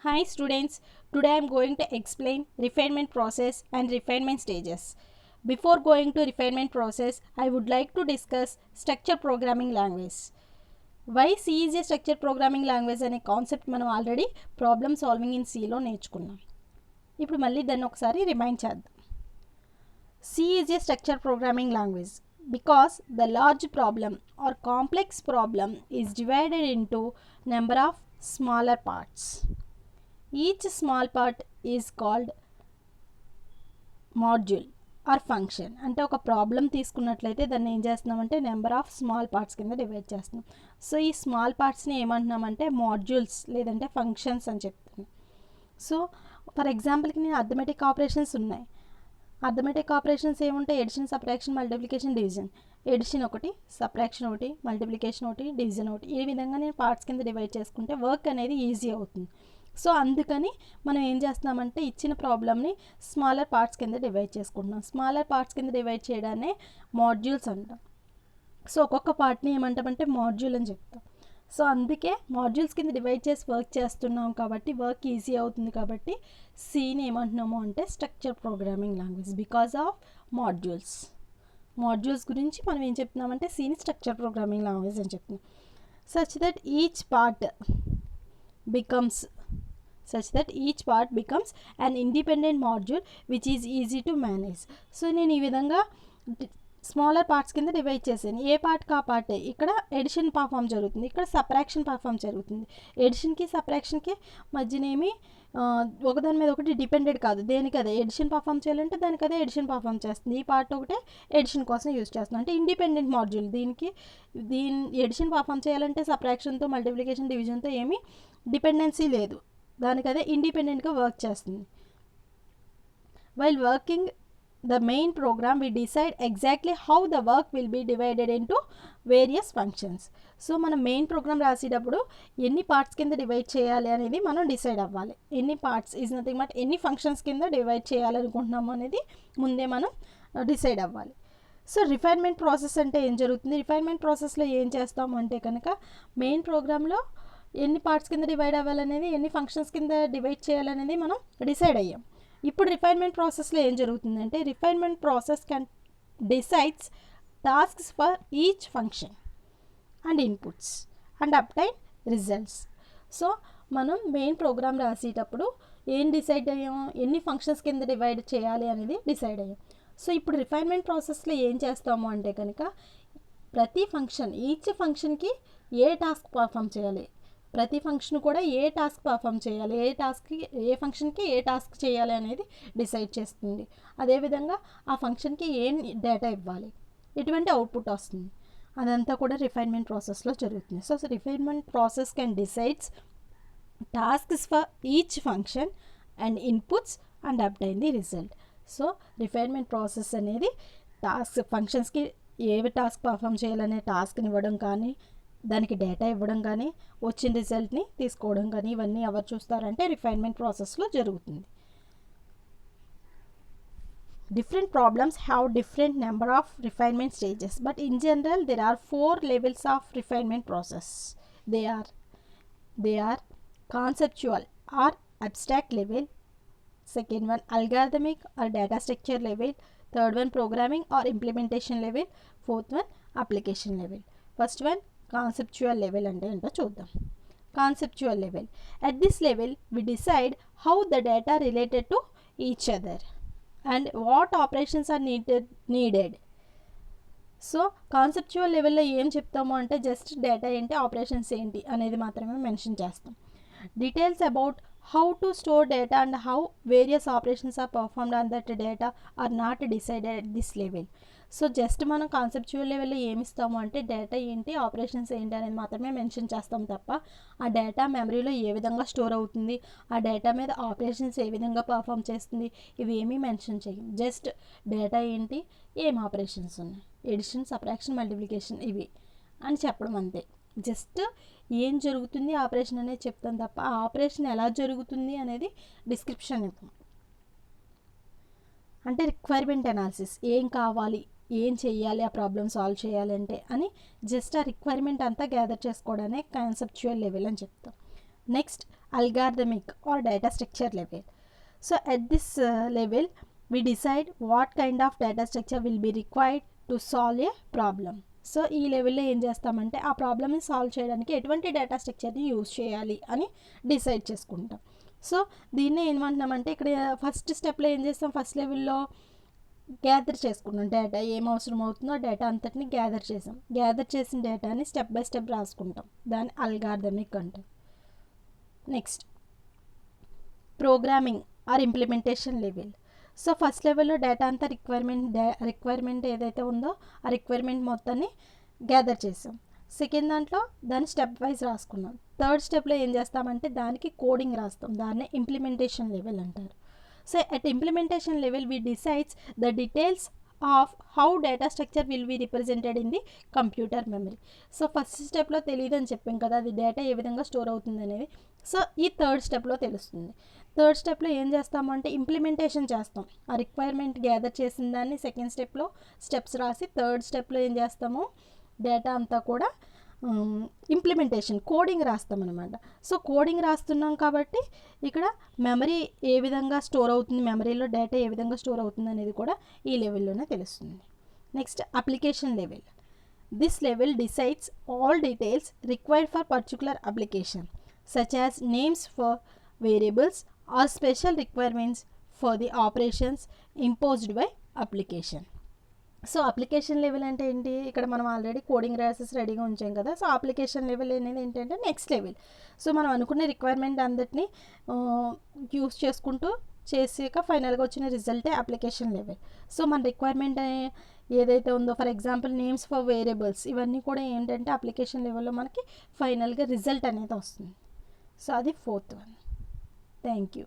Hi students, today I am going to explain refinement process and refinement stages. Before going to refinement process, I would like to discuss structure programming language. Why C is a structure programming language అనే concept మనం already problem solving in Cలో నేర్చుకున్నాం. ఇప్పుడు మళ్ళీ దాన్ని ఒకసారి remind చేద్దాం. C is a structure programming language because the large problem or complex problem is divided into number of smaller parts. Each small part is called module or function. అంటే ఒక problem తీసుకున్నట్లయితే దాన్ని ఏం చేస్తున్నామంటే నెంబర్ ఆఫ్ స్మాల్ పార్ట్స్ కింద divide చేస్తున్నాం. So ఈ small పార్ట్స్ని ఏమంటున్నామంటే మాడ్యూల్స్ లేదంటే ఫంక్షన్స్ అని చెప్తున్నాం. సో ఫర్ ఎగ్జాంపుల్కి నేను అర్థమెటిక్ ఆపరేషన్స్ ఉన్నాయి. అర్థమెటిక్ ఆపరేషన్స్ ఏముంటాయి? Addition, subtraction, multiplication, division. Addition ఒకటి, సబ్ట్రాక్షన్ ఒకటి, మల్టిప్లికేషన్ ఒకటి, డివిజన్ ఒకటి. ఈ విధంగా నేను పార్ట్స్ కింద డివైడ్ చేసుకుంటే వర్క్ అనేది ఈజీ అవుతుంది. సో అందుకని మనం ఏం చేస్తున్నామంటే ఇచ్చిన ప్రాబ్లమ్ని స్మాలర్ పార్ట్స్ కింద డివైడ్ చేసుకుంటున్నాం. స్మాలర్ పార్ట్స్ కింద డివైడ్ చేయడాన్ని మాడ్యూల్స్ అంటాం. సో ఒక్కొక్క పార్ట్ని ఏమంటామంటే మాడ్యూల్ అని చెప్తాం. సో అందుకే మాడ్యూల్స్ కింద డివైడ్ చేసి వర్క్ చేస్తున్నాం కాబట్టి వర్క్ ఈజీ అవుతుంది. కాబట్టి సీని ఏమంటున్నాము అంటే structure programming language because of modules. Modules గురించి మనం ఏం చెప్తున్నామంటే సీని స్ట్రక్చర్ ప్రోగ్రామింగ్ లాంగ్వేజ్ అని చెప్తున్నాం. Such that each part becomes an independent module which is easy to manage. So నేను ఈ విధంగా స్మాలర్ పార్ట్స్ కింద డివైడ్ చేశాను. ఏ పార్ట్కి ఆ పార్టే. ఇక్కడ ఎడిషన్ పర్ఫామ్ జరుగుతుంది, ఇక్కడ సబ్ట్రాక్షన్ పర్ఫామ్ జరుగుతుంది. ఎడిషన్కి సబ్ట్రాక్షన్కి మధ్యనేమి ఒకదాని మీద ఒకటి డిపెండెడ్ కాదు. దేనికి అదే ఎడిషన్ పర్ఫామ్ చేయాలంటే దానికి అదే ఎడిషన్ పర్ఫామ్ చేస్తుంది. ఈ పార్ట్ ఒకటే ఎడిషన్ కోసం యూజ్ చేస్తుంది. అంటే ఇండిపెండెంట్ మాడ్యూల్. దీని ఎడిషన్ పర్ఫామ్ చేయాలంటే సబ్ట్రాక్షన్తో, మల్టిప్లికేషన్, డివిజన్తో ఏమీ డిపెండెన్సీ లేదు. దానికి అదే ఇండిపెండెంట్గా వర్క్ చేస్తుంది. While working the main program we decide exactly how the work will be divided into various functions. So మనం మెయిన్ ప్రోగ్రామ్ రాసేటప్పుడు ఎన్ని పార్ట్స్ కింద డివైడ్ చేయాలి అనేది మనం డిసైడ్ అవ్వాలి. ఎన్ని పార్ట్స్ ఈజ్ నథింగ్ బట్ ఎన్ని ఫంక్షన్స్ కింద డివైడ్ చేయాలనుకుంటున్నాము అనేది ముందే మనం డిసైడ్ అవ్వాలి. సో రిఫైన్మెంట్ ప్రాసెస్ అంటే ఏం జరుగుతుంది? రిఫైన్మెంట్ ప్రాసెస్లో ఏం చేస్తాము అంటే కనుక మెయిన్ ప్రోగ్రాంలో ఎన్ని పార్ట్స్ కింద డివైడ్ అవ్వాలనేది, ఎన్ని ఫంక్షన్స్ కింద డివైడ్ చేయాలనేది మనం డిసైడ్ అయ్యాం. ఇప్పుడు రిఫైన్మెంట్ ప్రాసెస్లో ఏం జరుగుతుందంటే refinement process can decides tasks for each function and inputs and obtain results. So మనం మెయిన్ ప్రోగ్రామ్ రాసేటప్పుడు ఏం డిసైడ్ అయ్యాము? ఎన్ని ఫంక్షన్స్ కింద డివైడ్ చేయాలి అనేది డిసైడ్ అయ్యాం. సో ఇప్పుడు రిఫైన్మెంట్ ప్రాసెస్లో ఏం చేస్తాము అంటే కనుక ప్రతి ఫంక్షన్, ఈచ్ ఫంక్షన్కి ఏ టాస్క్ పర్ఫామ్ చేయాలి, ప్రతి ఫంక్షన్ కూడా ఏ టాస్క్ పర్ఫామ్ చేయాలి, ఏ ఫంక్షన్కి ఏ టాస్క్ చేయాలి అనేది డిసైడ్ చేస్తుంది. అదేవిధంగా ఆ ఫంక్షన్కి ఏం డేటా ఇవ్వాలి, ఎటువంటి అవుట్పుట్ వస్తుంది, అదంతా కూడా రిఫైన్మెంట్ ప్రాసెస్లో జరుగుతుంది. So refinement process can decides tasks for each function and inputs and obtain the result. So refinement process అనేది ఫంక్షన్స్కి ఏ టాస్క్ పర్ఫామ్ చేయాలనే టాస్క్ని ఇవ్వడం కానీ, దానికి డేటా ఇవ్వడం కానీ, వచ్చిన రిజల్ట్ని తీసుకోవడం కానీ, ఇవన్నీ ఎవరు చూస్తారంటే రిఫైన్మెంట్ ప్రాసెస్లో జరుగుతుంది. Different problems have different number of refinement stages, but in general there are 4 levels of refinement process. They are conceptual or abstract level, second one algorithmic or data structure level, third one programming or implementation level, fourth one application level. First one conceptual level అంటే ఏంటో చూద్దాం. Conceptual level. At this level we decide how the data related to each other and what operations are needed. So conceptual లెవెల్లో ఏం చెప్తాము అంటే just data ఏంటి, operations ఏంటి అనేది మాత్రమే మెన్షన్ చేస్తాం. Details about how to store data and how various operations are performed on that data are not decided at this level. So just మనం కాన్సెప్చువల్ లెవెల్లో ఏమి ఇస్తాము అంటే డేటా ఏంటి, ఆపరేషన్స్ ఏంటి అనేది మాత్రమే మెన్షన్ చేస్తాం తప్ప ఆ డేటా మెమరీలో ఏ విధంగా స్టోర్ అవుతుంది, ఆ డేటా మీద ఆపరేషన్స్ ఏ విధంగా పర్ఫామ్ చేస్తుంది, ఇవి ఏమీ మెన్షన్ చేయం. జస్ట్ డేటా ఏంటి, ఏం ఆపరేషన్స్ ఉన్నాయి, ఎడిషన్, సబ్ట్రాక్షన్, మల్టిప్లికేషన్ ఇవి అని చెప్పడం అంతే. జస్ట్ ఏం జరుగుతుంది ఆపరేషన్ అనేది చెప్తాం తప్ప ఆ ఆపరేషన్ ఎలా జరుగుతుంది అనేది డిస్క్రిప్షన్ ఇవ్వం. అంటే రిక్వైర్మెంట్ అనాలిసిస్, ఏం కావాలి, ఏం చేయాలి, ఆ ప్రాబ్లమ్ సాల్వ్ చేయాలంటే అని జస్ట్ ఆ రిక్వైర్మెంట్ అంతా గ్యాదర్ చేసుకోవడానే కాన్సెప్చువల్ లెవెల్ అని చెప్తాం. Next, algorithmic or data structure level. So at this level, we decide what kind of data structure will be required to solve a problem. So ఈ లెవెల్లో ఏం చేస్తామంటే ఆ ప్రాబ్లమ్ని సాల్వ్ చేయడానికి ఎటువంటి డేటా స్ట్రక్చర్ని యూజ్ చేయాలి అని డిసైడ్ చేసుకుంటాం. సో దీన్ని ఏమంటున్నామంటే ఇక్కడ ఫస్ట్ స్టెప్లో ఏం చేస్తాం, ఫస్ట్ లెవెల్లో గ్యాదర్ చేసుకున్నాం డేటా, ఏం అవసరం అవుతుందో డేటా అంతటిని గ్యాదర్ చేసాం. గ్యాదర్ చేసిన డేటాని స్టెప్ బై స్టెప్ రాసుకుంటాం, దాన్ని అల్గారిథమిక్ అంటాం. Next, programming are implementation level. So first లెవెల్లో డేటా అంతా రిక్వైర్మెంట్ ఏదైతే ఉందో ఆ రిక్వైర్మెంట్ మొత్తాన్ని గ్యాదర్ చేసాం. సెకండ్ దాంట్లో దాన్ని స్టెప్ వైజ్ రాసుకున్నాం. థర్డ్ స్టెప్లో ఏం చేస్తామంటే దానికి కోడింగ్ రాస్తాం, దాన్ని ఇంప్లిమెంటేషన్ లెవెల్ అంటారు. So at implementation level we decides the details of how data structure will be represented in the computer memory. So first స్టెప్లో తెలియదు అని చెప్పాం కదా, అది డేటా ఏ విధంగా స్టోర్ అవుతుంది అనేది. సో ఈ థర్డ్ స్టెప్లో తెలుస్తుంది. థర్డ్ స్టెప్లో ఏం చేస్తాము అంటే ఇంప్లిమెంటేషన్ చేస్తాం. ఆ రిక్వైర్మెంట్ గ్యాదర్ చేసిన దాన్ని సెకండ్ స్టెప్లో స్టెప్స్ రాసి థర్డ్ స్టెప్లో ఏం చేస్తాము, డేటా అంతా కూడా ఇంప్లిమెంటేషన్ కోడింగ్ రాస్తాం అనమాట. సో కోడింగ్ రాస్తున్నాం కాబట్టి ఇక్కడ మెమరీ ఏ విధంగా స్టోర్ అవుతుంది, మెమరీలో డేటా ఏ విధంగా స్టోర్ అవుతుంది అనేది కూడా ఈ లెవెల్లోనే తెలుస్తుంది. Next, application level. This level decides all details required for particular application such as names for variables or special requirements for the operations imposed by application. So application level అంటే ఏంటి, ఇక్కడ మనం ఆల్రెడీ కోడింగ్ రాసెస్ రెడీగా ఉంచాం కదా. So application level అనేది ఏంటంటే next level. So మనం అనుకునే రిక్వైర్మెంట్ అందరినీ యూస్ చేసుకుంటూ చేసాక ఫైనల్గా వచ్చిన రిజల్టే అప్లికేషన్ లెవెల్. సో మన రిక్వైర్మెంట్ ఏదైతే ఉందో, for example names for variables, ఇవన్నీ కూడా ఏంటంటే అప్లికేషన్ లెవెల్లో మనకి ఫైనల్గా రిజల్ట్ అనేది వస్తుంది. సో అది ఫోర్త్ వన్. Thank you.